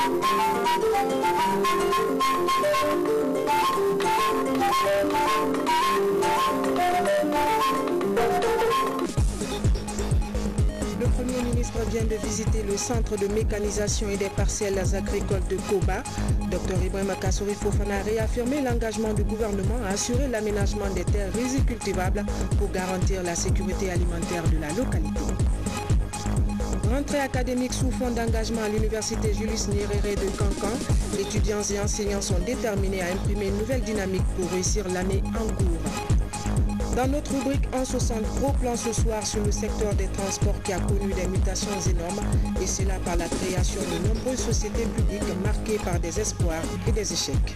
Le Premier ministre vient de visiter le centre de mécanisation et des parcelles agricoles de Koba. Dr Ibrahima Kassory Fofana a réaffirmé l'engagement du gouvernement à assurer l'aménagement des terres rizicultivables pour garantir la sécurité alimentaire de la localité. Rentrée académique sous fond d'engagement à l'université Julius Nyerere de Cancan, étudiants et enseignants sont déterminés à imprimer une nouvelle dynamique pour réussir l'année en cours. Dans notre rubrique 160, gros plan ce soir sur le secteur des transports qui a connu des mutations énormes, et cela par la création de nombreuses sociétés publiques marquées par des espoirs et des échecs.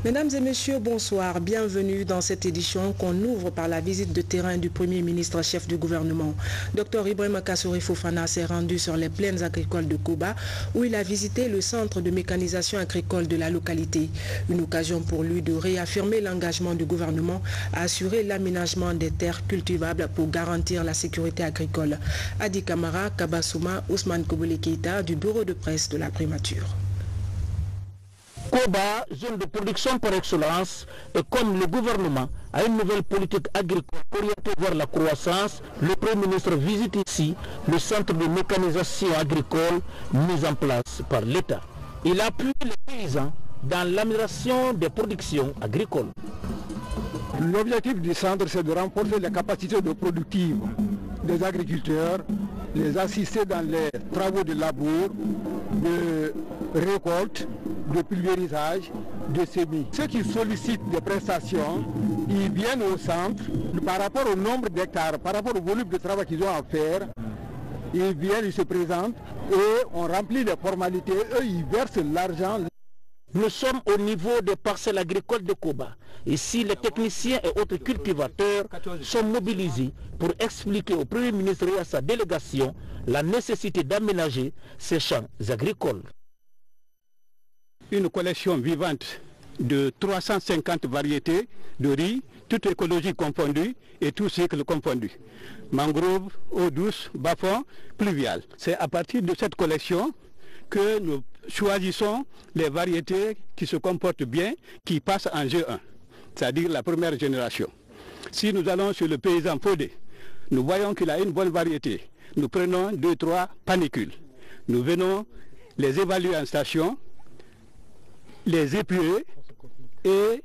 Mesdames et messieurs, bonsoir. Bienvenue dans cette édition qu'on ouvre par la visite de terrain du Premier ministre chef du gouvernement. Dr Ibrahima Kassory Fofana s'est rendu sur les plaines agricoles de Koba où il a visité le centre de mécanisation agricole de la localité. Une occasion pour lui de réaffirmer l'engagement du gouvernement à assurer l'aménagement des terres cultivables pour garantir la sécurité agricole. Adi Kamara, Kabasouma, Ousmane Koboulé Keïta du bureau de presse de la primature. Koba, zone de production par excellence, et comme le gouvernement a une nouvelle politique agricole orientée vers la croissance, le Premier ministre visite ici le centre de mécanisation agricole mis en place par l'État. Il appuie les paysans dans l'amélioration des productions agricoles. L'objectif du centre, c'est de renforcer les capacités de productives des agriculteurs, les assister dans les travaux de labour, de récolte, de pulvérisage, de semis. Ceux qui sollicitent des prestations, ils viennent au centre par rapport au nombre d'hectares, par rapport au volume de travail qu'ils ont à faire. Ils viennent, ils se présentent et on remplit les formalités. Eux, ils versent l'argent. Nous sommes au niveau des parcelles agricoles de Koba. Ici, les techniciens et autres cultivateurs sont mobilisés pour expliquer au Premier ministre et à sa délégation la nécessité d'aménager ces champs agricoles. Une collection vivante de 350 variétés de riz, toute écologie confondue et tout cycle confondu. Mangrove, eau douce, bas-fond, pluvial. C'est à partir de cette collection que nous choisissons les variétés qui se comportent bien, qui passent en G1, c'est-à-dire la première génération. Si nous allons sur le paysan Fodé, nous voyons qu'il a une bonne variété. Nous prenons 2-3 panicules. Nous venons les évaluer en station, les épurer et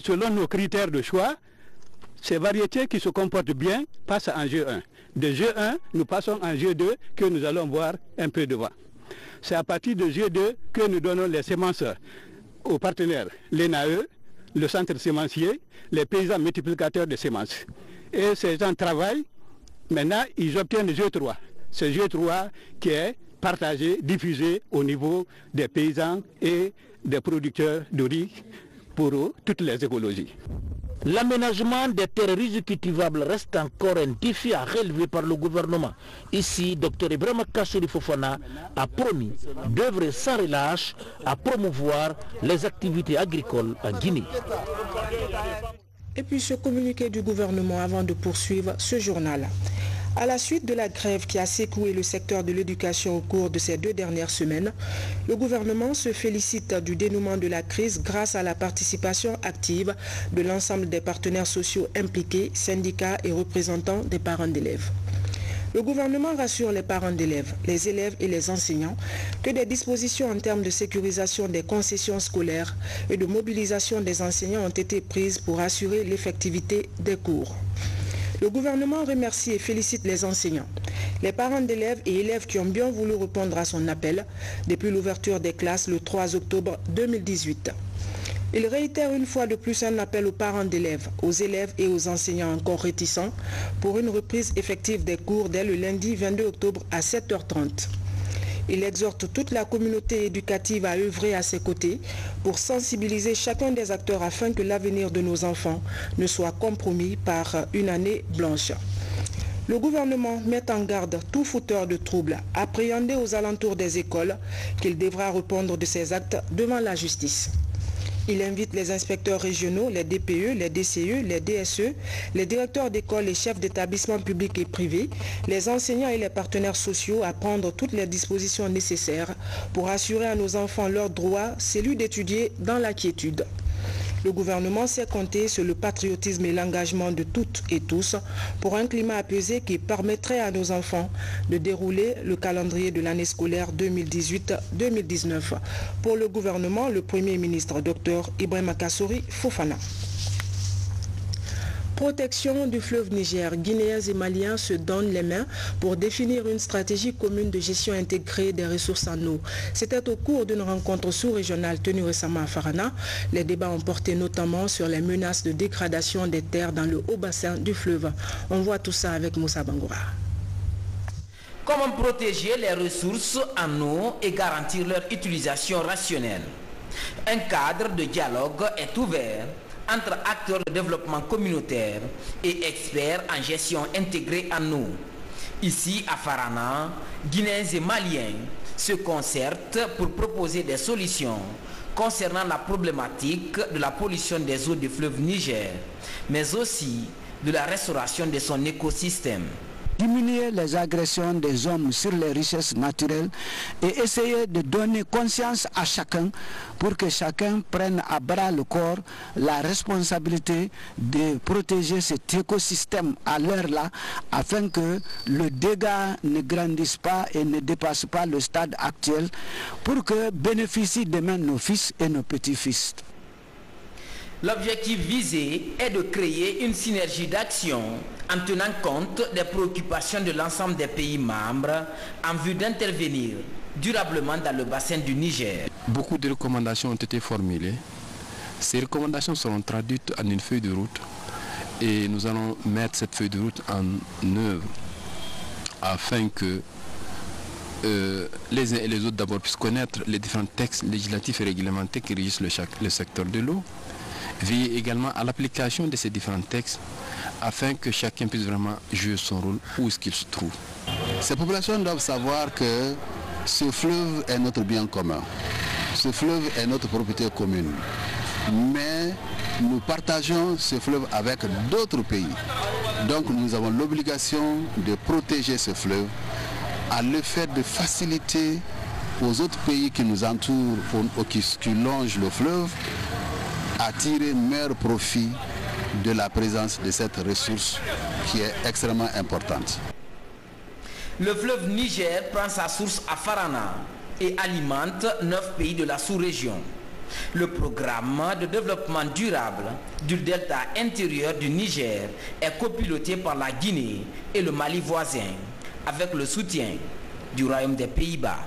selon nos critères de choix, ces variétés qui se comportent bien passent en G1. De G1, nous passons en G2 que nous allons voir un peu devant. C'est à partir de G2 que nous donnons les semences aux partenaires, l'ENAE, le centre sémencier, les paysans multiplicateurs de semences. Et ces gens travaillent, maintenant ils obtiennent G3. C'est G3 qui est partagé, diffusé au niveau des paysans et des producteurs de riz pour toutes les écologies. L'aménagement des terres rizicultivables reste encore un défi à relever par le gouvernement. Ici, Dr Ibrahima Kassory Fofana a promis d'œuvrer sans relâche à promouvoir les activités agricoles en Guinée. Et puis ce communiqué du gouvernement avant de poursuivre ce journal. À la suite de la grève qui a secoué le secteur de l'éducation au cours de ces 2 dernières semaines, le gouvernement se félicite du dénouement de la crise grâce à la participation active de l'ensemble des partenaires sociaux impliqués, syndicats et représentants des parents d'élèves. Le gouvernement rassure les parents d'élèves, les élèves et les enseignants que des dispositions en termes de sécurisation des concessions scolaires et de mobilisation des enseignants ont été prises pour assurer l'effectivité des cours. Le gouvernement remercie et félicite les enseignants, les parents d'élèves et élèves qui ont bien voulu répondre à son appel depuis l'ouverture des classes le 3 octobre 2018. Il réitère une fois de plus un appel aux parents d'élèves, aux élèves et aux enseignants encore réticents pour une reprise effective des cours dès le lundi 22 octobre à 7h30. Il exhorte toute la communauté éducative à œuvrer à ses côtés pour sensibiliser chacun des acteurs afin que l'avenir de nos enfants ne soit compromis par une année blanche. Le gouvernement met en garde tout fauteur de troubles appréhendé aux alentours des écoles qu'il devra répondre de ses actes devant la justice. Il invite les inspecteurs régionaux, les DPE, les DCE, les DSE, les directeurs d'école, les chefs d'établissements publics et privés, les enseignants et les partenaires sociaux à prendre toutes les dispositions nécessaires pour assurer à nos enfants leur droit, celui d'étudier dans la quiétude. Le gouvernement s'est compté sur le patriotisme et l'engagement de toutes et tous pour un climat apaisé qui permettrait à nos enfants de dérouler le calendrier de l'année scolaire 2018-2019. Pour le gouvernement, le Premier ministre Dr Ibrahima Kassori Fofana. Protection du fleuve Niger, Guinéens et Maliens se donnent les mains pour définir une stratégie commune de gestion intégrée des ressources en eau. C'était au cours d'une rencontre sous-régionale tenue récemment à Farana. Les débats ont porté notamment sur les menaces de dégradation des terres dans le haut bassin du fleuve. On voit tout ça avec Moussa Bangoura. Comment protéger les ressources en eau et garantir leur utilisation rationnelle? Un cadre de dialogue est ouvert entre acteurs de développement communautaire et experts en gestion intégrée en eau. Ici, à Farana, Guinéens et Maliens se concertent pour proposer des solutions concernant la problématique de la pollution des eaux du fleuve Niger, mais aussi de la restauration de son écosystème. Diminuer les agressions des hommes sur les richesses naturelles et essayer de donner conscience à chacun pour que chacun prenne à bras le corps la responsabilité de protéger cet écosystème à l'heure-là afin que le dégât ne grandisse pas et ne dépasse pas le stade actuel pour que bénéficient demain nos fils et nos petits-fils. L'objectif visé est de créer une synergie d'action en tenant compte des préoccupations de l'ensemble des pays membres en vue d'intervenir durablement dans le bassin du Niger. Beaucoup de recommandations ont été formulées. Ces recommandations seront traduites en une feuille de route et nous allons mettre cette feuille de route en œuvre afin que les uns et les autres d'abord puissent connaître les différents textes législatifs et réglementaires qui régissent le secteur de l'eau. Veiller également à l'application de ces différents textes afin que chacun puisse vraiment jouer son rôle où est-ce qu'il se trouve. Ces populations doivent savoir que ce fleuve est notre bien commun. Ce fleuve est notre propriété commune. Mais nous partageons ce fleuve avec d'autres pays. Donc nous avons l'obligation de protéger ce fleuve à le fait de faciliter aux autres pays qui nous entourent ou qui longent le fleuve à tirer meilleur profit de la présence de cette ressource qui est extrêmement importante. Le fleuve Niger prend sa source à Farana et alimente 9 pays de la sous-région. Le programme de développement durable du delta intérieur du Niger est copiloté par la Guinée et le Mali voisin avec le soutien du Royaume des Pays-Bas.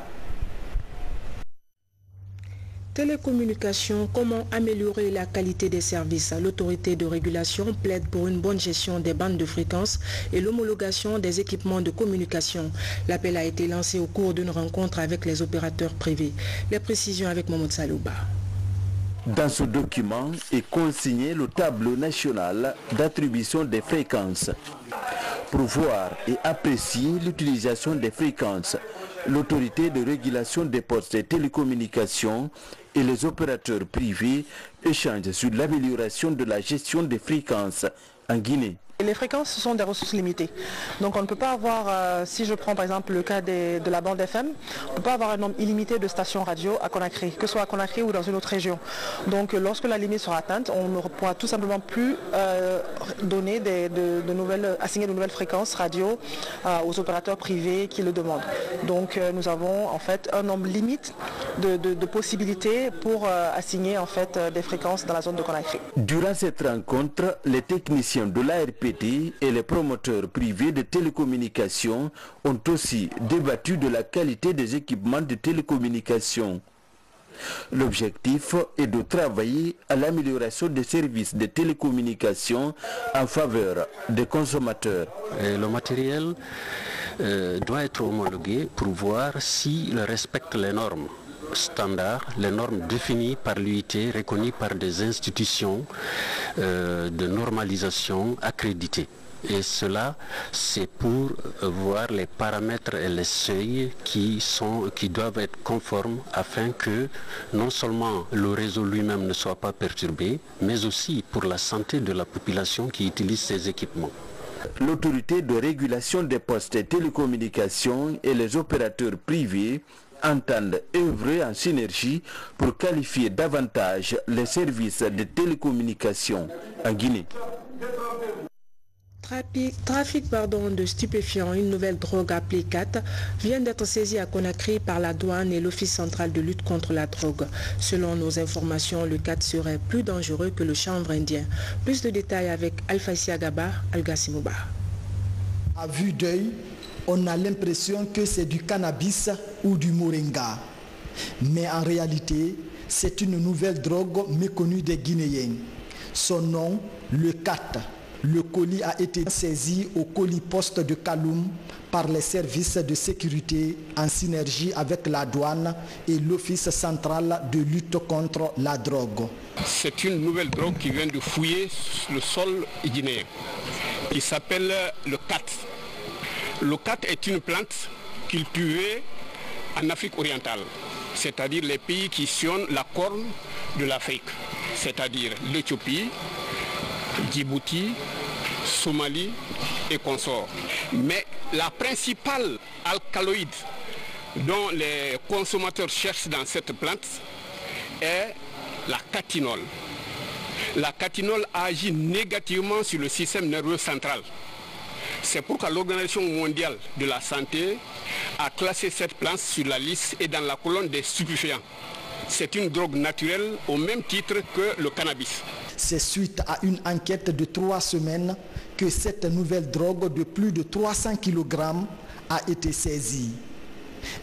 Télécommunications, comment améliorer la qualité des services? L'autorité de régulation plaide pour une bonne gestion des bandes de fréquences et l'homologation des équipements de communication. L'appel a été lancé au cours d'une rencontre avec les opérateurs privés. Les précisions avec Mohamed Salouba. Dans ce document est consigné le tableau national d'attribution des fréquences. Pour voir et apprécier l'utilisation des fréquences, l'autorité de régulation des postes et télécommunications et les opérateurs privés échangent sur l'amélioration de la gestion des fréquences en Guinée. Les fréquences sont des ressources limitées. Donc on ne peut pas avoir, si je prends par exemple le cas de la bande FM, on ne peut pas avoir un nombre illimité de stations radio à Conakry, que ce soit à Conakry ou dans une autre région. Donc lorsque la limite sera atteinte, on ne pourra tout simplement plus donner assigner de nouvelles fréquences radio aux opérateurs privés qui le demandent. Donc nous avons en fait un nombre limite de possibilités pour assigner en fait des fréquences dans la zone de Conakry. Durant cette rencontre, les techniciens de l'ARPT et les promoteurs privés de télécommunications ont aussi débattu de la qualité des équipements de télécommunications. L'objectif est de travailler à l'amélioration des services de télécommunications en faveur des consommateurs. Le matériel doit être homologué pour voir s'il respecte les normes standards, les normes définies par l'UIT, reconnues par des institutions de normalisation accréditées. Et cela, c'est pour voir les paramètres et les seuils qui doivent être conformes afin que non seulement le réseau lui-même ne soit pas perturbé, mais aussi pour la santé de la population qui utilise ces équipements. L'autorité de régulation des postes et télécommunications et les opérateurs privés entendent œuvrer en synergie pour qualifier davantage les services de télécommunications en Guinée. Trafic de stupéfiants, une nouvelle drogue appelée CAT vient d'être saisie à Conakry par la douane et l'Office central de lutte contre la drogue. Selon nos informations, le CAT serait plus dangereux que le chanvre indien. Plus de détails avec Alpha Siagaba, Algassimouba. À vue d'œil, on a l'impression que c'est du cannabis ou du moringa. Mais en réalité, c'est une nouvelle drogue méconnue des Guinéens. Son nom, le CAT. Le colis a été saisi au colis poste de Kaloum par les services de sécurité en synergie avec la douane et l'Office central de lutte contre la drogue. C'est une nouvelle drogue qui vient de fouiller le sol guinéen, qui s'appelle le CAT. Le CAT est une plante cultivée en Afrique orientale, c'est-à-dire les pays qui sillonnent la corne de l'Afrique, c'est-à-dire l'Éthiopie, Djibouti, Somalie et consorts. Mais la principale alcaloïde dont les consommateurs cherchent dans cette plante est la catinol. La catinol agit négativement sur le système nerveux central. C'est pourquoi l'Organisation mondiale de la santé a classé cette plante sur la liste et dans la colonne des stupéfiants. C'est une drogue naturelle au même titre que le cannabis. C'est suite à une enquête de 3 semaines que cette nouvelle drogue de plus de 300 kg a été saisie.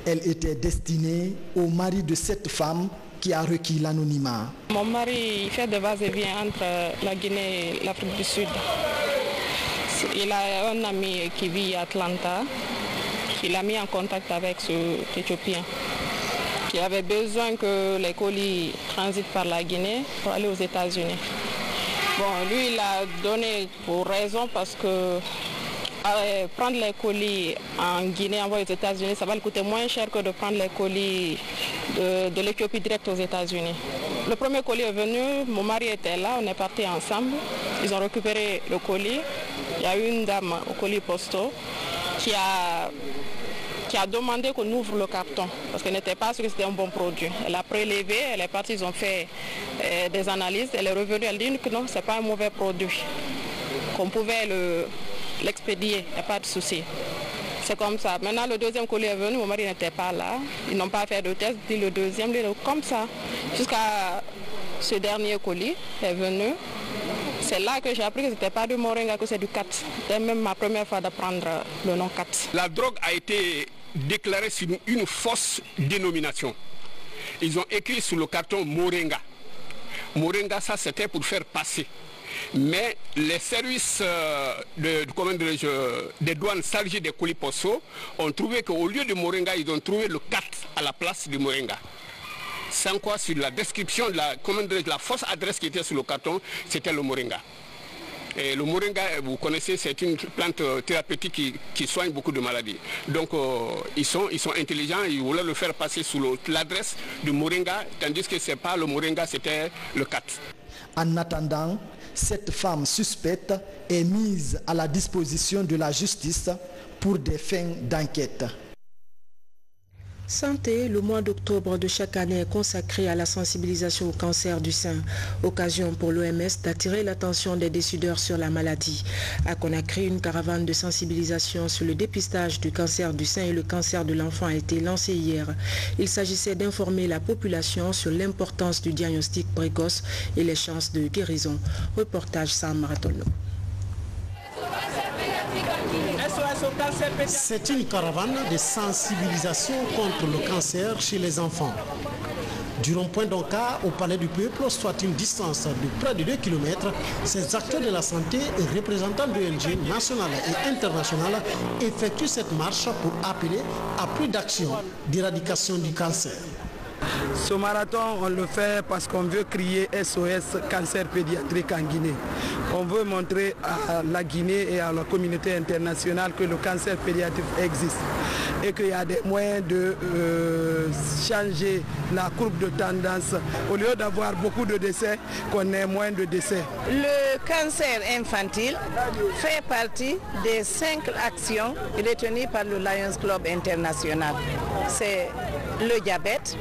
Elle était destinée au mari de cette femme qui a requis l'anonymat. Mon mari fait des va-et-vient entre la Guinée et l'Afrique du Sud. Il a un ami qui vit à Atlanta, qui l'a mis en contact avec cet Éthiopien, qui avait besoin que les colis transitent par la Guinée pour aller aux États-Unis. Bon, lui, il a donné pour raison parce que prendre les colis en Guinée, envoyer aux États-Unis, ça va lui coûter moins cher que de prendre les colis de l'Éthiopie direct aux États-Unis. Le premier colis est venu, mon mari était là, on est partis ensemble. Ils ont récupéré le colis. Il y a eu une dame au colis postaux qui a demandé qu'on ouvre le carton parce qu'elle n'était pas sûre que c'était un bon produit. Elle a prélevé, elle est partie, ils ont fait des analyses, elle est revenue, elle dit que non, ce n'est pas un mauvais produit, qu'on pouvait l'expédier, il n'y a pas de souci. C'est comme ça. Maintenant, le deuxième colis est venu, mon mari n'était pas là, ils n'ont pas fait de test, dit le deuxième, comme ça, jusqu'à ce dernier colis est venu. C'est là que j'ai appris que ce n'était pas du moringa, que c'est du CAT. C'était même ma première fois d'apprendre le nom CAT. La drogue a été déclarée sur une fausse dénomination. Ils ont écrit sur le carton moringa. Moringa, ça c'était pour faire passer. Mais les services des douanes chargés des colis postaux ont trouvé qu'au lieu de moringa, ils ont trouvé le CAT à la place du moringa. Sans quoi, sur la description, la fausse adresse qui était sur le carton, c'était le moringa. Et le moringa, vous connaissez, c'est une plante thérapeutique qui soigne beaucoup de maladies. Donc ils sont intelligents, ils voulaient le faire passer sous l'adresse du moringa, tandis que ce n'est pas le moringa, c'était le CAT. En attendant, cette femme suspecte est mise à la disposition de la justice pour des fins d'enquête. Santé, le mois d'octobre de chaque année est consacré à la sensibilisation au cancer du sein. Occasion pour l'OMS d'attirer l'attention des décideurs sur la maladie. À Conakry, une caravane de sensibilisation sur le dépistage du cancer du sein et le cancer de l'enfant a été lancée hier. Il s'agissait d'informer la population sur l'importance du diagnostic précoce et les chances de guérison. Reportage Sam Maratono. C'est une caravane de sensibilisation contre le cancer chez les enfants. Du rond-point d'Onka au palais du peuple, soit une distance de près de 2 km, ces acteurs de la santé et représentants d'ONG nationales et internationales effectuent cette marche pour appeler à plus d'actions d'éradication du cancer. Ce marathon, on le fait parce qu'on veut crier SOS cancer pédiatrique en Guinée. On veut montrer à la Guinée et à la communauté internationale que le cancer pédiatrique existe et qu'il y a des moyens de changer la courbe de tendance. Au lieu d'avoir beaucoup de décès, qu'on ait moins de décès. Le cancer infantile fait partie des 5 actions retenues par le Lions Club International. C'est le diabète,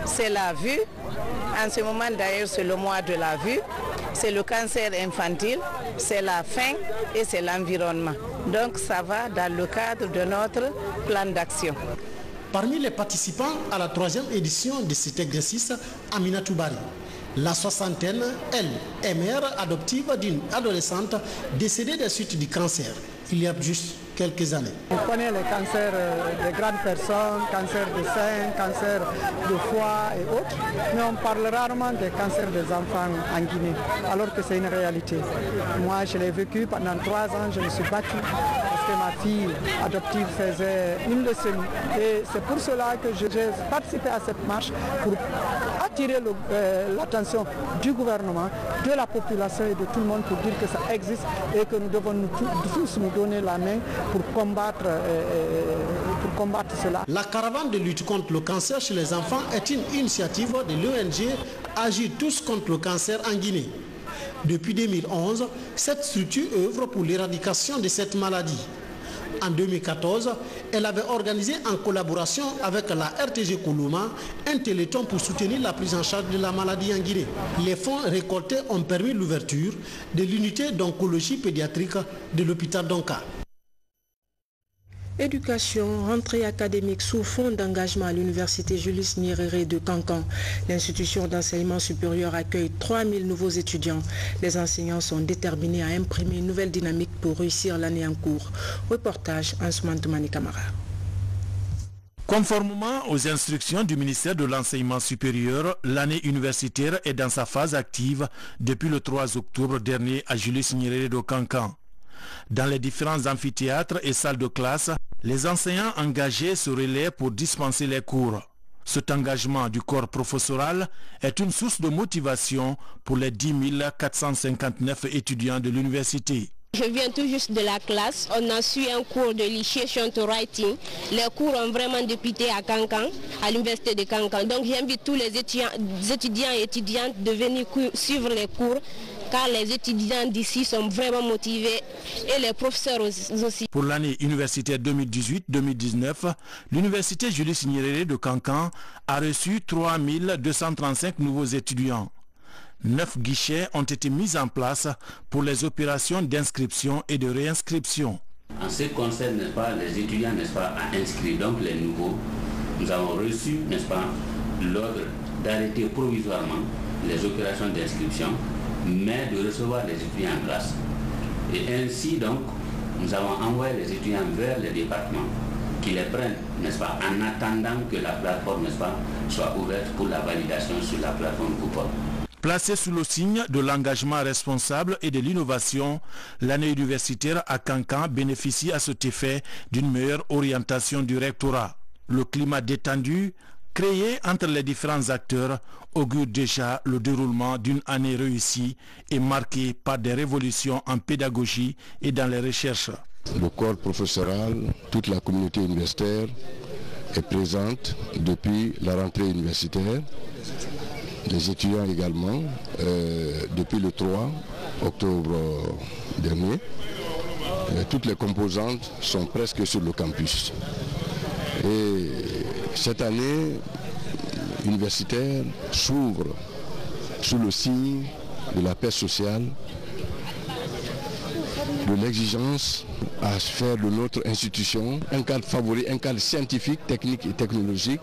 c'est la vue. En ce moment d'ailleurs c'est le mois de la vue. C'est le cancer infantile, c'est la faim et c'est l'environnement. Donc ça va dans le cadre de notre plan d'action. Parmi les participants à la 3e édition de cet exercice, Amina Toubari. La soixantaine, elle, est mère adoptive d'une adolescente décédée des suites du cancer, il y a juste quelques années. On connaît les cancers des grandes personnes, cancer de sein, cancer de foie et autres, mais on parle rarement des cancers des enfants en Guinée, alors que c'est une réalité. Moi, je l'ai vécu pendant 3 ans, je me suis battue parce que ma fille adoptive faisait une leucémie. Et c'est pour cela que j'ai participé à cette marche pour attirer l'attention du gouvernement, de la population et de tout le monde pour dire que ça existe et que nous devons tous nous donner la main pour combattre cela. La caravane de lutte contre le cancer chez les enfants est une initiative de l'ONG Agir tous contre le cancer en Guinée. Depuis 2011, cette structure œuvre pour l'éradication de cette maladie. En 2014, elle avait organisé en collaboration avec la RTG Koulouma un téléthon pour soutenir la prise en charge de la maladie en Guinée. Les fonds récoltés ont permis l'ouverture de l'unité d'oncologie pédiatrique de l'hôpital d'Onka. Éducation, rentrée académique sous fond d'engagement à l'université Julius Nyerere de Kankan. L'institution d'enseignement supérieur accueille 3000 nouveaux étudiants. Les enseignants sont déterminés à imprimer une nouvelle dynamique pour réussir l'année en cours. Reportage Ansoumane Toumani Kamara. Conformément aux instructions du ministère de l'Enseignement supérieur, l'année universitaire est dans sa phase active depuis le 3 octobre dernier à Julius Nyerere de Kankan. Dans les différents amphithéâtres et salles de classe, les enseignants engagés se relaient pour dispenser les cours. Cet engagement du corps professoral est une source de motivation pour les 10 459 étudiants de l'université. Je viens tout juste de la classe. On a suivi un cours de initiation to writing. Les cours ont vraiment débuté à Kankan, à l'université de Kankan. Donc j'invite tous les étudiants et étudiantes de venir suivre les cours, car les étudiants d'ici sont vraiment motivés et les professeurs aussi. Pour l'année universitaire 2018-2019, l'université Julius Nyerere de Kankan a reçu 3235 nouveaux étudiants. 9 guichets ont été mis en place pour les opérations d'inscription et de réinscription. En ce qui concerne, n'est-ce pas, les étudiants, n'est-ce pas, à inscrire, donc les nouveaux, nous avons reçu, n'est-ce pas, l'ordre d'arrêter provisoirement les opérations d'inscription, mais de recevoir les étudiants en classe. Et ainsi, donc, nous avons envoyé les étudiants vers les départements qui les prennent, n'est-ce pas, en attendant que la plateforme, n'est-ce pas, soit ouverte pour la validation sur la plateforme Coupole. Placée sous le signe de l'engagement responsable et de l'innovation, l'année universitaire à Kankan bénéficie à cet effet d'une meilleure orientation du rectorat. Le climat détendu créé entre les différents acteurs augure déjà le déroulement d'une année réussie et marquée par des révolutions en pédagogie et dans les recherches. Le corps professoral, toute la communauté universitaire est présente depuis la rentrée universitaire. Les étudiants également, depuis le 3 octobre dernier. Toutes les composantes sont presque sur le campus. Et cette année universitaire s'ouvre sous le signe de la paix sociale, de l'exigence à faire de notre institution un cadre favori, un cadre scientifique, technique et technologique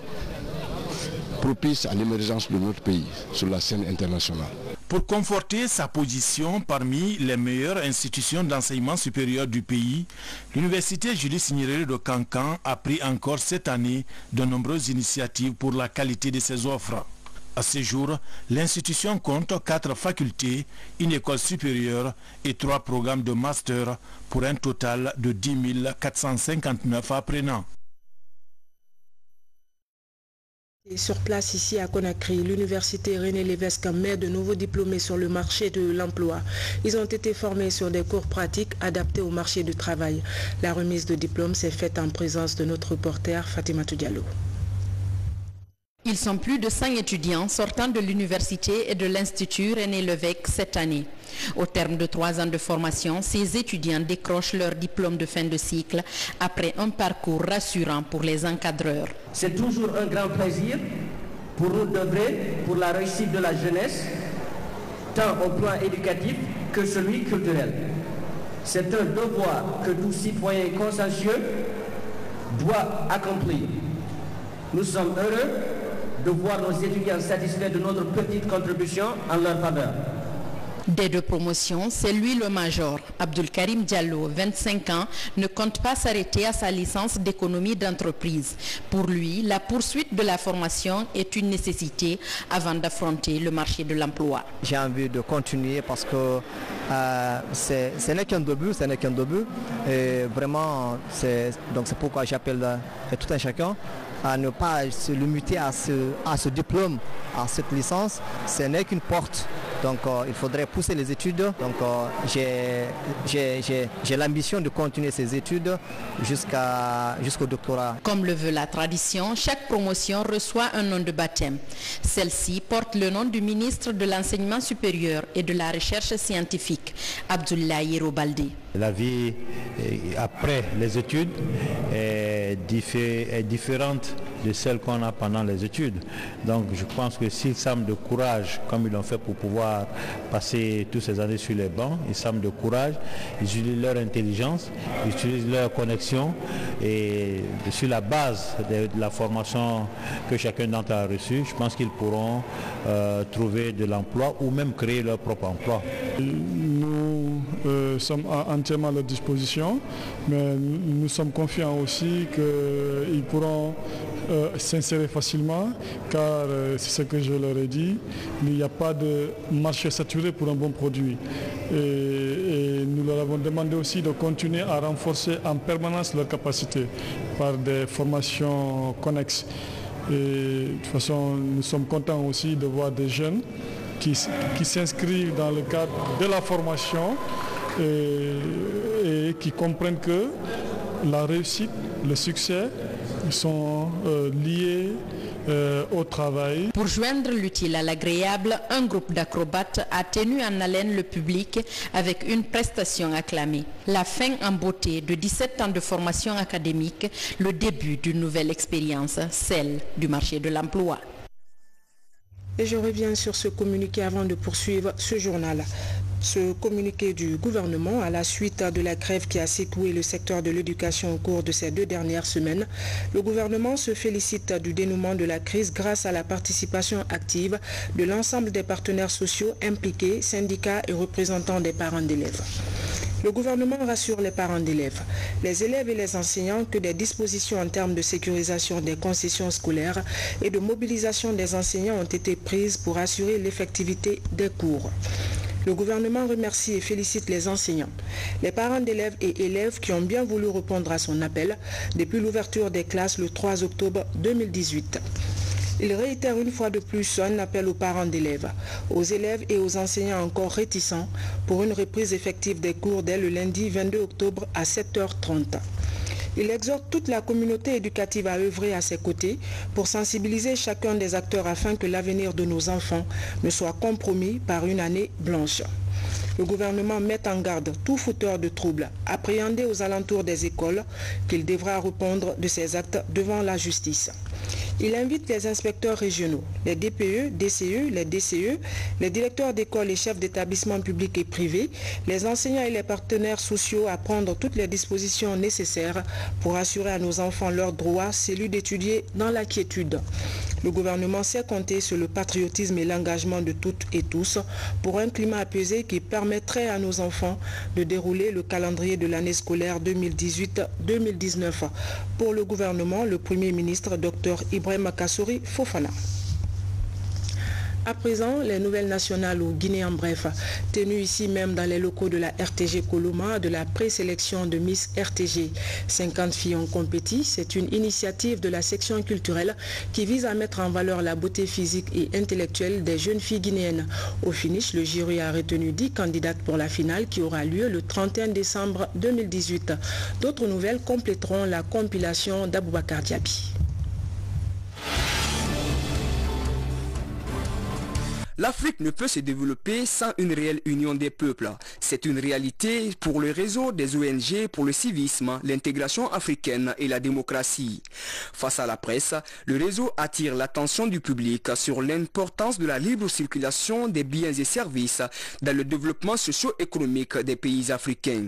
propice à l'émergence de notre pays sur la scène internationale. Pour conforter sa position parmi les meilleures institutions d'enseignement supérieur du pays, l'université Julius Nyerere de Kankan a pris encore cette année de nombreuses initiatives pour la qualité de ses offres. À ce jour, l'institution compte 4 facultés, une école supérieure et 3 programmes de master pour un total de 10 459 apprenants. Et sur place ici à Conakry, l'université René Lévesque met de nouveaux diplômés sur le marché de l'emploi. Ils ont été formés sur des cours pratiques adaptés au marché du travail. La remise de diplômes s'est faite en présence de notre reporter Fatimatou Diallo. Ils sont plus de 100 étudiants sortant de l'université et de l'Institut René Lévesque cette année. Au terme de 3 ans de formation, ces étudiants décrochent leur diplôme de fin de cycle après un parcours rassurant pour les encadreurs. C'est toujours un grand plaisir pour nous d'œuvrer pour la réussite de la jeunesse, tant au plan éducatif que celui culturel. C'est un devoir que tout citoyen consciencieux doit accomplir. Nous sommes heureux de voir nos étudiants satisfaits de notre petite contribution en leur faveur. Des 2 promotions, c'est lui le major. Abdul Karim Diallo, 25 ans, ne compte pas s'arrêter à sa licence d'économie d'entreprise. Pour lui, la poursuite de la formation est une nécessité avant d'affronter le marché de l'emploi. J'ai envie de continuer parce que ce n'est qu'un début, Et vraiment, c'est pourquoi j'appelle tout un chacun à ne pas se limiter à ce diplôme, à cette licence. Ce n'est qu'une porte. Donc il faudrait pousser les études. Donc j'ai l'ambition de continuer ces études jusqu'au doctorat. Comme le veut la tradition, chaque promotion reçoit un nom de baptême. Celle-ci porte le nom du ministre de l'Enseignement supérieur et de la Recherche scientifique, Abdoulaye Robalde. La vie après les études est différente de celle qu'on a pendant les études. Donc je pense que s'ils semblent de courage, comme ils l'ont fait pour pouvoir passer toutes ces années sur les bancs, ils semblent de courage, ils utilisent leur intelligence, ils utilisent leur connexion et sur la base de la formation que chacun d'entre eux a reçue, je pense qu'ils pourront trouver de l'emploi ou même créer leur propre emploi. Nous sommes entièrement à leur disposition, mais nous sommes confiants aussi qu'ils pourront s'insérer facilement, car c'est ce que je leur ai dit, il n'y a pas de marché saturé pour un bon produit. Et nous leur avons demandé aussi de continuer à renforcer en permanence leurs capacités par des formations connexes. Et de toute façon, nous sommes contents aussi de voir des jeunes qui s'inscrivent dans le cadre de la formation et qui comprennent que la réussite, le succès sont liés au travail. Pour joindre l'utile à l'agréable, un groupe d'acrobates a tenu en haleine le public avec une prestation acclamée. La fin en beauté de 17 ans de formation académique, le début d'une nouvelle expérience, celle du marché de l'emploi. Et je reviens sur ce communiqué avant de poursuivre ce journal. Ce communiqué du gouvernement à la suite de la grève qui a secoué le secteur de l'éducation au cours de ces 2 dernières semaines. Le gouvernement se félicite du dénouement de la crise grâce à la participation active de l'ensemble des partenaires sociaux impliqués, syndicats et représentants des parents d'élèves. Le gouvernement rassure les parents d'élèves, les élèves et les enseignants que des dispositions en termes de sécurisation des concessions scolaires et de mobilisation des enseignants ont été prises pour assurer l'effectivité des cours. Le gouvernement remercie et félicite les enseignants, les parents d'élèves et élèves qui ont bien voulu répondre à son appel depuis l'ouverture des classes le 3 octobre 2018. Il réitère une fois de plus un appel aux parents d'élèves, aux élèves et aux enseignants encore réticents pour une reprise effective des cours dès le lundi 22 octobre à 7h30. Il exhorte toute la communauté éducative à œuvrer à ses côtés pour sensibiliser chacun des acteurs afin que l'avenir de nos enfants ne soit compromis par une année blanche. Le gouvernement met en garde tout fauteur de troubles appréhendé aux alentours des écoles qu'il devra répondre de ses actes devant la justice. Il invite les inspecteurs régionaux, les DPE, DCE, les DCE, les directeurs d'école et chefs d'établissements publics et privés, les enseignants et les partenaires sociaux à prendre toutes les dispositions nécessaires pour assurer à nos enfants leur droit, celui d'étudier dans la quiétude. Le gouvernement sait compter sur le patriotisme et l'engagement de toutes et tous pour un climat apaisé qui permettrait à nos enfants de dérouler le calendrier de l'année scolaire 2018-2019. Pour le gouvernement, le Premier ministre Dr Ibrahima Kassory Fofana. À présent, les nouvelles nationales ou Guinée en bref, tenues ici même dans les locaux de la RTG Coloma de la présélection de Miss RTG. 50 filles ont compéti. C'est une initiative de la section culturelle qui vise à mettre en valeur la beauté physique et intellectuelle des jeunes filles guinéennes. Au finish, le jury a retenu 10 candidates pour la finale qui aura lieu le 31 décembre 2018. D'autres nouvelles compléteront la compilation d'Aboubacar Diaby. L'Afrique ne peut se développer sans une réelle union des peuples. C'est une réalité pour le réseau des ONG pour le civisme, l'intégration africaine et la démocratie. Face à la presse, le réseau attire l'attention du public sur l'importance de la libre circulation des biens et services dans le développement socio-économique des pays africains.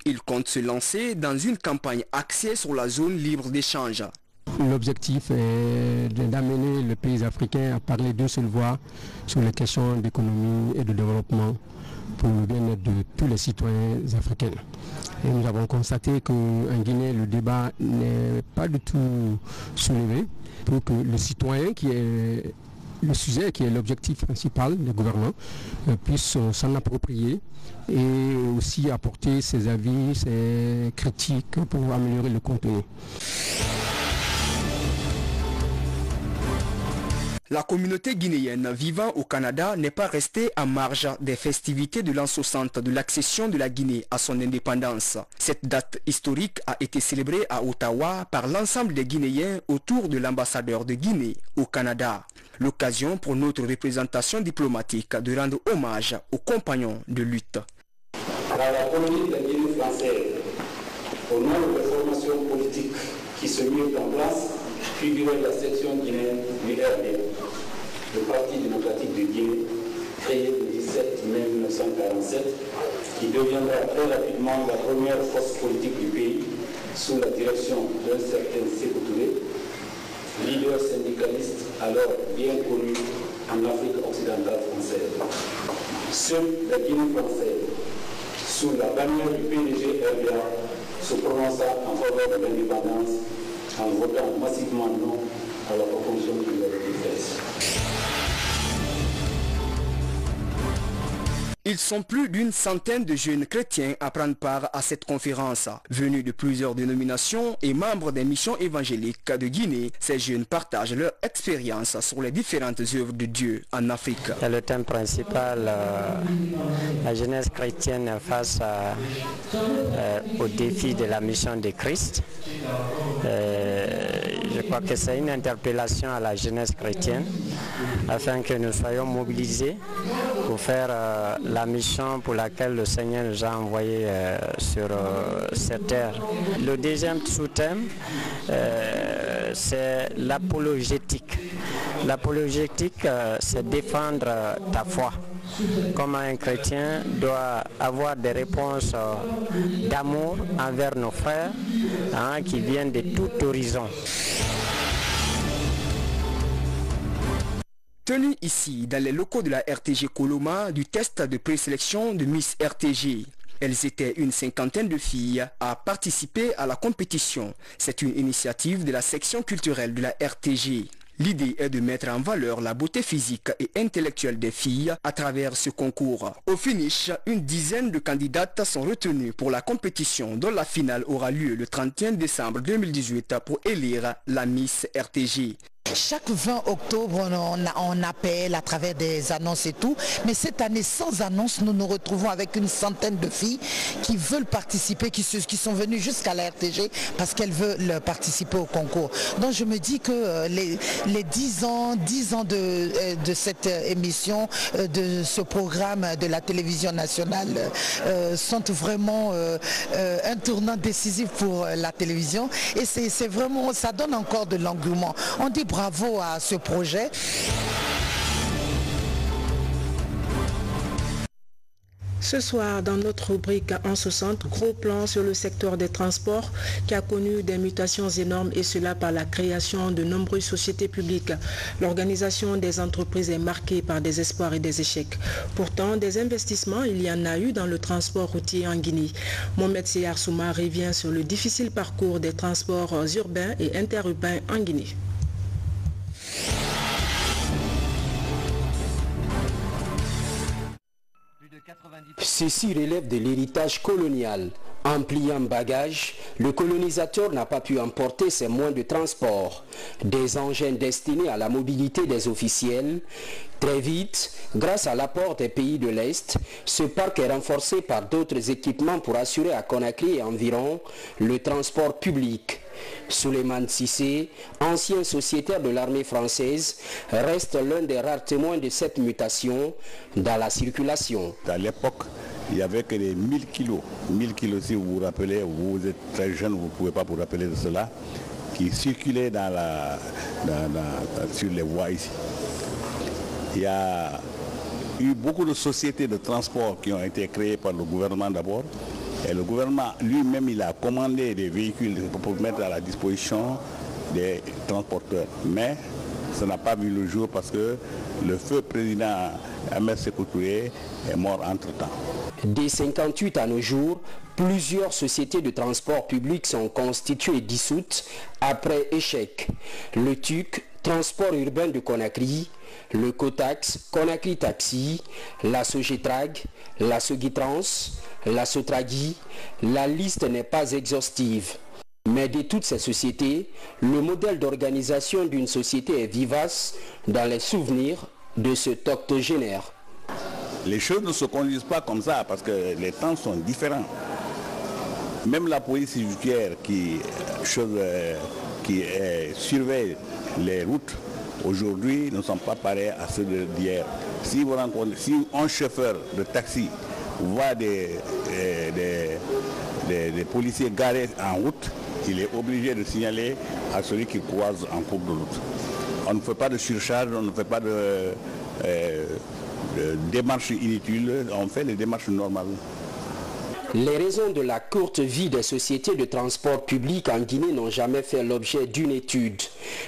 Il compte se lancer dans une campagne axée sur la zone libre d'échange. L'objectif est d'amener les pays africains à parler d'une seule voix sur les questions d'économie et de développement pour le bien-être de tous les citoyens africains. Et nous avons constaté qu'en Guinée, le débat n'est pas du tout soulevé pour que le citoyen qui est le sujet, qui est l'objectif principal des gouvernants, puisse s'en approprier et aussi apporter ses avis, ses critiques pour améliorer le contenu. La communauté guinéenne vivant au Canada n'est pas restée en marge des festivités de l'an 60 de l'accession de la Guinée à son indépendance. Cette date historique a été célébrée à Ottawa par l'ensemble des Guinéens autour de l'ambassadeur de Guinée au Canada. L'occasion pour notre représentation diplomatique de rendre hommage aux compagnons de lutte. Dans la communauté de Guinée française, au nom des formations politiques qui se mirent en place, figurait la section guinéenne du RD, le Parti démocratique de Guinée, créé le 17 mai 1947, qui deviendra très rapidement la première force politique du pays, sous la direction d'un certain Sékou Touré, leader syndicaliste alors bien connu en Afrique occidentale française. Seule la Guinée française, sous la bannière du PDG-RDA, se prononça en faveur de l'indépendance en votant massivement non à la proposition qui leur était faite. Ils sont plus d'une centaine de jeunes chrétiens à prendre part à cette conférence. Venus de plusieurs dénominations et membres des missions évangéliques de Guinée, ces jeunes partagent leur expérience sur les différentes œuvres de Dieu en Afrique. Le thème principal, la jeunesse chrétienne face au défi de la mission de Christ. Je crois que c'est une interpellation à la jeunesse chrétienne afin que nous soyons mobilisés pour faire la mission pour laquelle le Seigneur nous a envoyés sur cette terre. Le deuxième sous-thème, c'est l'apologétique. L'apologétique, c'est défendre ta foi. Comment un chrétien doit avoir des réponses d'amour envers nos frères qui viennent de tout horizon. Tenu ici dans les locaux de la RTG Coloma du test de présélection de Miss RTG. Elles étaient une cinquantaine de filles à participer à la compétition. C'est une initiative de la section culturelle de la RTG. L'idée est de mettre en valeur la beauté physique et intellectuelle des filles à travers ce concours. Au finish, une dizaine de candidates sont retenues pour la compétition dont la finale aura lieu le 31 décembre 2018 pour élire la Miss RTG. Chaque 20 octobre, on appelle à travers des annonces et tout. Mais cette année, sans annonce, nous nous retrouvons avec une centaine de filles qui veulent participer, qui sont venues jusqu'à la RTG parce qu'elles veulent participer au concours. Donc je me dis que les 10 ans de cette émission, de ce programme de la télévision nationale sont vraiment un tournant décisif pour la télévision. Et c'est vraiment, ça donne encore de l'engouement. On dit bravo à ce projet. Ce soir, dans notre rubrique en 60, gros plan sur le secteur des transports qui a connu des mutations énormes et cela par la création de nombreuses sociétés publiques. L'organisation des entreprises est marquée par des espoirs et des échecs. Pourtant, des investissements, il y en a eu dans le transport routier en Guinée. Mohamed Seyar Souma revient sur le difficile parcours des transports urbains et interurbains en Guinée. Ceci relève de l'héritage colonial. En pliant bagage, le colonisateur n'a pas pu emporter ses moyens de transport, des engins destinés à la mobilité des officiels. Très vite, grâce à l'apport des pays de l'Est, ce parc est renforcé par d'autres équipements pour assurer à Conakry et environ le transport public. Souleymane Cissé, ancien sociétaire de l'armée française, reste l'un des rares témoins de cette mutation dans la circulation. À l'époque, il n'y avait que les 1000 kilos. 1000 kilos, si vous vous rappelez, vous êtes très jeune, vous ne pouvez pas vous rappeler de cela, qui circulaient sur les voies ici. Il y a eu beaucoup de sociétés de transport qui ont été créées par le gouvernement d'abord. Et le gouvernement lui-même, il a commandé des véhicules pour mettre à la disposition des transporteurs. Mais ça n'a pas vu le jour parce que le feu président Ahmed Sékou Touré est mort entre-temps. Dès 1958 à nos jours, plusieurs sociétés de transport public sont constituées et dissoutes après échec. Le TUC, Transport urbain de Conakry, le Cotax, Conakry Taxi, la Sogetrag, la Sogitrans, la Sotragi, la liste n'est pas exhaustive. Mais de toutes ces sociétés, le modèle d'organisation d'une société est vivace dans les souvenirs de cet octogénaire. Les choses ne se conduisent pas comme ça parce que les temps sont différents. Même la police judiciaire qui surveille les routes, aujourd'hui ne sont pas pareils à ceux d'hier. Si un chauffeur de taxi voit des policiers garés en route, il est obligé de signaler à celui qui croise en cours de route. On ne fait pas de surcharge, on ne fait pas de démarches inutiles, on fait les démarches normales. Les raisons de la courte vie des sociétés de transport public en Guinée n'ont jamais fait l'objet d'une étude.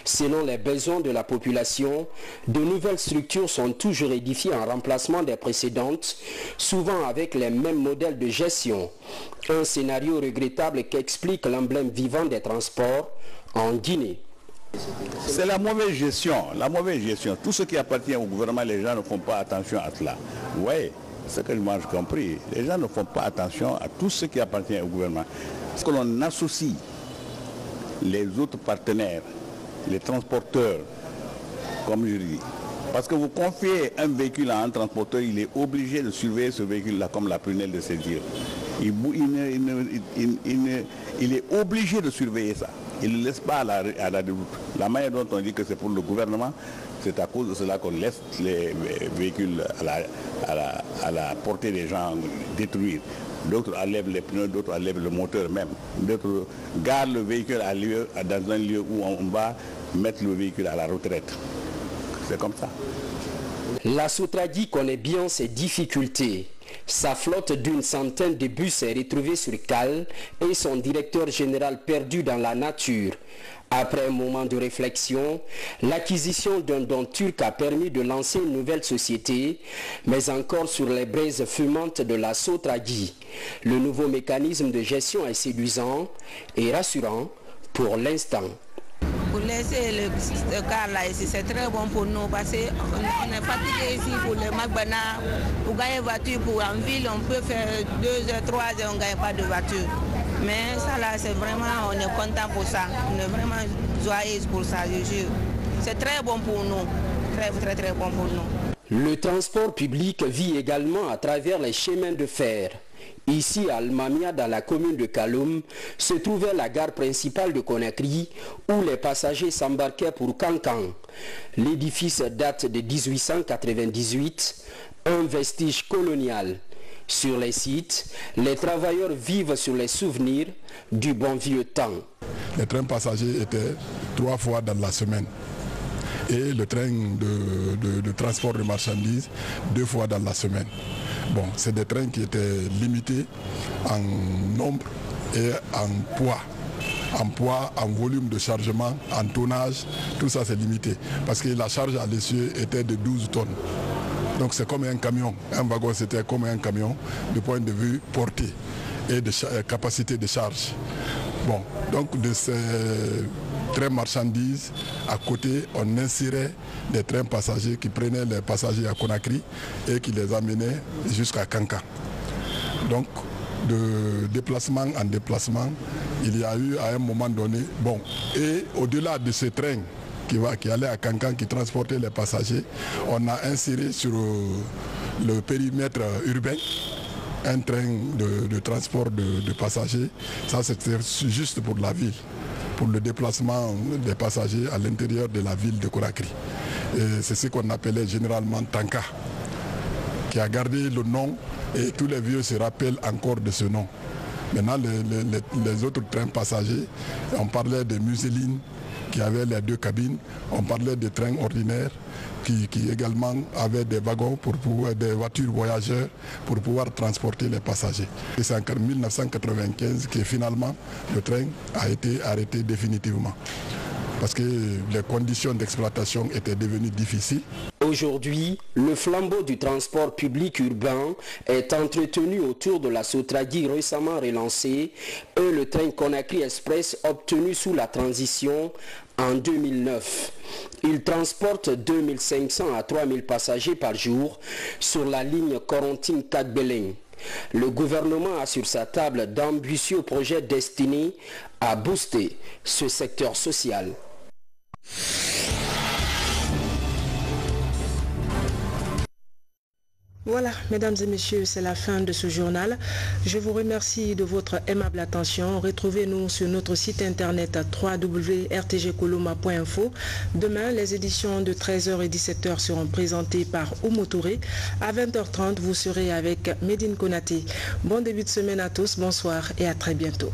Selon les besoins de la population, de nouvelles structures sont toujours édifiées en remplacement des précédentes, souvent avec les mêmes modèles de gestion. Un scénario regrettable qu'explique l'emblème vivant des transports en Guinée. C'est la mauvaise gestion, Tout ce qui appartient au gouvernement, les gens ne font pas attention à cela. Oui. C'est ce que moi j'ai compris. Les gens ne font pas attention à tout ce qui appartient au gouvernement. Parce que l'on associe les autres partenaires, les transporteurs, comme je dis. Parce que vous confiez un véhicule à un transporteur, il est obligé de surveiller ce véhicule-là comme la prunelle de ses yeux. Il est obligé de surveiller ça. Il ne laisse pas à la route. La manière dont on dit que c'est pour le gouvernement, c'est à cause de cela qu'on laisse les véhicules à la portée des gens détruire. D'autres enlèvent les pneus, d'autres enlèvent le moteur même. D'autres gardent le véhicule dans un lieu où on va mettre le véhicule à la retraite. C'est comme ça. La Sotragi connaît bien ses difficultés. Sa flotte d'une centaine de bus est retrouvée sur cale et son directeur général perdu dans la nature. Après un moment de réflexion, l'acquisition d'un don turc a permis de lancer une nouvelle société, mais encore sur les braises fumantes de la Sotragi. Le nouveau mécanisme de gestion est séduisant et rassurant pour l'instant. Pour laisser le car là ici, c'est très bon pour nous parce qu'on est fatigué ici pour le Magbana. Pour gagner voiture pour en ville, on peut faire 2 heures, 3 heures, on ne gagne pas de voiture. Mais ça là, c'est vraiment, on est content pour ça. On est vraiment joyeux pour ça, je jure. C'est très bon pour nous. Très bon pour nous. Le transport public vit également à travers les chemins de fer. Ici, à Almamia, dans la commune de Kaloum, se trouvait la gare principale de Conakry, où les passagers s'embarquaient pour Kankan. L'édifice date de 1898, un vestige colonial. Sur les sites, les travailleurs vivent sur les souvenirs du bon vieux temps. Les trains passagers étaient 3 fois dans la semaine. Et le train de transport de marchandises 2 fois dans la semaine. Bon, c'est des trains qui étaient limités en nombre et en poids. En poids, en volume de chargement, en tonnage, tout ça c'est limité. Parce que la charge à l'essieu était de 12 tonnes. Donc c'est comme un camion. Un wagon c'était comme un camion du point de vue portée et de capacité de charge. Bon, donc de ces trains marchandises, à côté, on insérait des trains passagers qui prenaient les passagers à Conakry et qui les amenaient jusqu'à Kankan. Donc, de déplacement en déplacement, il y a eu à un moment donné, bon, et au-delà de ce train qui allait à Kankan, qui transportait les passagers, on a inséré sur le périmètre urbain un train de transport de passagers. Ça, c'était juste pour la ville, pour le déplacement des passagers à l'intérieur de la ville de Conakry. C'est ce qu'on appelait généralement Tanka, qui a gardé le nom et tous les vieux se rappellent encore de ce nom. Maintenant, les autres trains passagers, on parlait de Museline qui avait les 2 cabines, on parlait de trains ordinaires qui également avaient des wagons, des voitures voyageurs pour pouvoir transporter les passagers. Et c'est en 1995 que finalement le train a été arrêté définitivement, parce que les conditions d'exploitation étaient devenues difficiles. Aujourd'hui, le flambeau du transport public urbain est entretenu autour de la Sotragui récemment relancée et le train Conakry Express obtenu sous la transition en 2009. Il transporte 2500 à 3000 passagers par jour sur la ligne Korontine-Kadbeleng. Le gouvernement a sur sa table d'ambitieux projets destinés à booster ce secteur social. Voilà, mesdames et messieurs, c'est la fin de ce journal. Je vous remercie de votre aimable attention. Retrouvez-nous sur notre site internet www.rtgkoloma.info. Demain, les éditions de 13h et 17h seront présentées par Oumou Touré. À 20h30, vous serez avec Médine Konaté. Bon début de semaine à tous, bonsoir et à très bientôt.